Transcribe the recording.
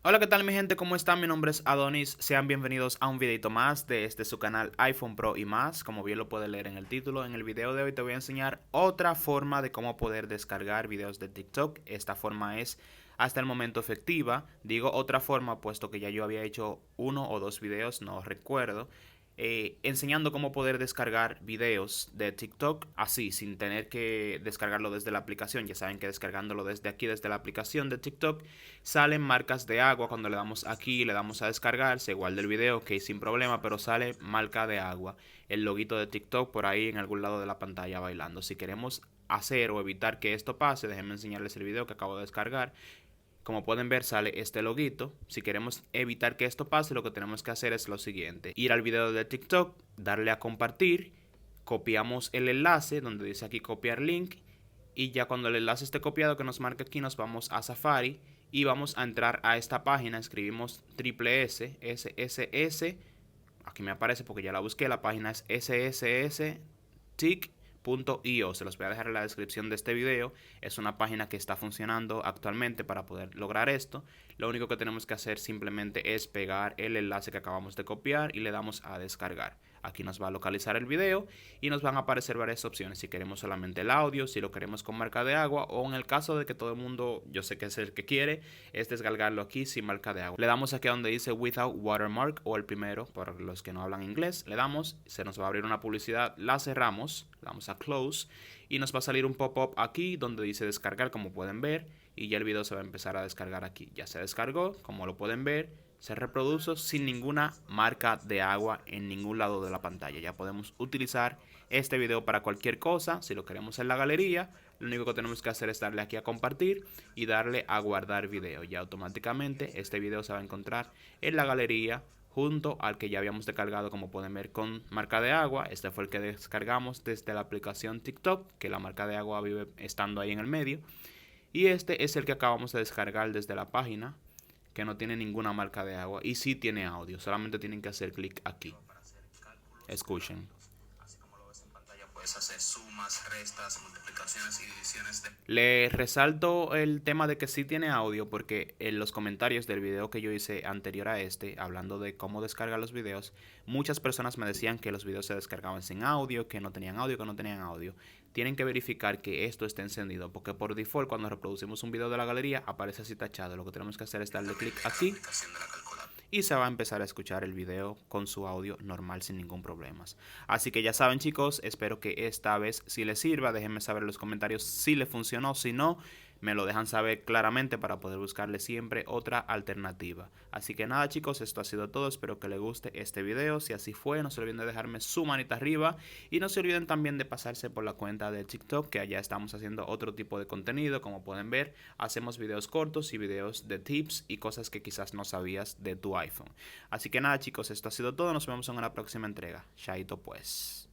Hola, ¿qué tal mi gente? ¿Cómo están? Mi nombre es Adonis. Sean bienvenidos a un videito más de su canal iPhone Pro y más. Como bien lo pueden leer en el título, en el video de hoy te voy a enseñar otra forma de cómo poder descargar videos de TikTok. Esta forma es hasta el momento efectiva. Digo otra forma puesto que ya yo había hecho uno o dos videos, no recuerdo, enseñando cómo poder descargar videos de TikTok así, sin tener que descargarlo desde la aplicación. Ya saben que descargándolo desde aquí, desde la aplicación de TikTok, salen marcas de agua. Cuando le damos aquí, le damos a descargar, se guarda el video, ok, sin problema, pero sale marca de agua, el loguito de TikTok por ahí en algún lado de la pantalla bailando. Si queremos hacer o evitar que esto pase, déjenme enseñarles el video que acabo de descargar. Como pueden ver, sale este loguito. Si queremos evitar que esto pase, lo que tenemos que hacer es lo siguiente: ir al video de TikTok, darle a compartir, copiamos el enlace donde dice aquí copiar link, y ya cuando el enlace esté copiado que nos marque aquí, nos vamos a Safari y vamos a entrar a esta página. Escribimos triple S, SSS, aquí me aparece porque ya la busqué, la página es ssstick.io. Se los voy a dejar en la descripción de este video. Es una página que está funcionando actualmente para poder lograr esto. Lo único que tenemos que hacer simplemente es pegar el enlace que acabamos de copiar y le damos a descargar. Aquí nos va a localizar el video y nos van a aparecer varias opciones: si queremos solamente el audio, si lo queremos con marca de agua, o en el caso de que todo el mundo, yo sé que es el que quiere, es descargarlo aquí sin marca de agua. Le damos aquí a donde dice without watermark, o el primero para los que no hablan inglés. Le damos, se nos va a abrir una publicidad, la cerramos, le damos a close y nos va a salir un pop-up aquí donde dice descargar, como pueden ver, y ya el video se va a empezar a descargar aquí. Ya se descargó, como lo pueden ver. Se reproduce sin ninguna marca de agua en ningún lado de la pantalla. Ya podemos utilizar este video para cualquier cosa. Si lo queremos en la galería, lo único que tenemos que hacer es darle aquí a compartir y darle a guardar video. Ya automáticamente este video se va a encontrar en la galería junto al que ya habíamos descargado, como pueden ver, con marca de agua. Este fue el que descargamos desde la aplicación TikTok, que la marca de agua vive estando ahí en el medio. Y este es el que acabamos de descargar desde la página, que no tiene ninguna marca de agua y sí tiene audio. Solamente tienen que hacer clic aquí. Escuchen. Así como lo ves en pantalla, puedes hacer sumas, restas, multiplicaciones y divisiones de... Le resalto el tema de que sí tiene audio porque en los comentarios del video que yo hice anterior a este, hablando de cómo descargar los videos, muchas personas me decían que los videos se descargaban sin audio, que no tenían audio, que no tenían audio. Tienen que verificar que esto esté encendido, porque por default cuando reproducimos un video de la galería aparece así tachado. Lo que tenemos que hacer es darle clic aquí y se va a empezar a escuchar el video con su audio normal sin ningún problema. Así que ya saben, chicos, espero que esta vez sí les sirva. Déjenme saber en los comentarios si les funcionó. Si no, me lo dejan saber claramente para poder buscarle siempre otra alternativa. Así que nada, chicos, esto ha sido todo. Espero que les guste este video. Si así fue, no se olviden de dejarme su manita arriba y no se olviden también de pasarse por la cuenta de TikTok, que allá estamos haciendo otro tipo de contenido. Como pueden ver, hacemos videos cortos y videos de tips y cosas que quizás no sabías de tu iPhone. Así que nada, chicos, esto ha sido todo. Nos vemos en una próxima entrega. Chaito pues.